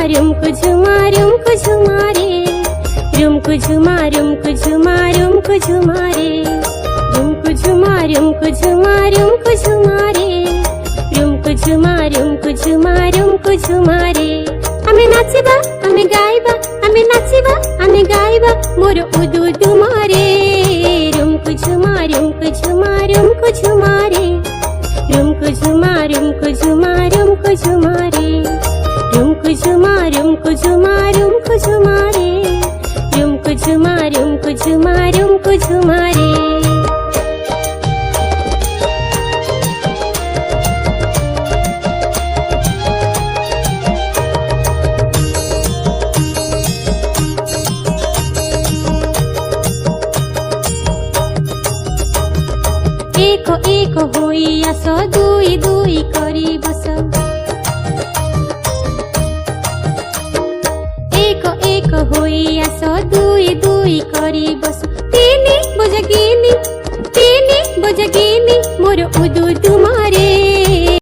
रुमकु झुमा रुमकु झुमा रे, रुमकु झुमा रुमकु झुमा रुमकु झुमा रे, रुमकु झुमा रुमकु झुमा रुमकु झुमा रे, रुमकु झुमा रुमकु झुमा रुमकु झुमा रे। आमे नाचिबा आमे गाइबा, आमे नाचिबा आमे गाइबा मोर उदु उदु मारे। रुमकु झुमा रुमकु झुमा रुमकु झुमा रे, रुमकु झुमा रुमकु झुमा रुमकु झुमा रे, रुमकु झुमा रुमकु झुमा रुमकु झुमा रे, रुमकु झुमा रुमकु झुमा रुमकु झुमा रे। एक एक होई आस, दुई दुई करी बस, एक एक होई आस, दुई दुई करी बस।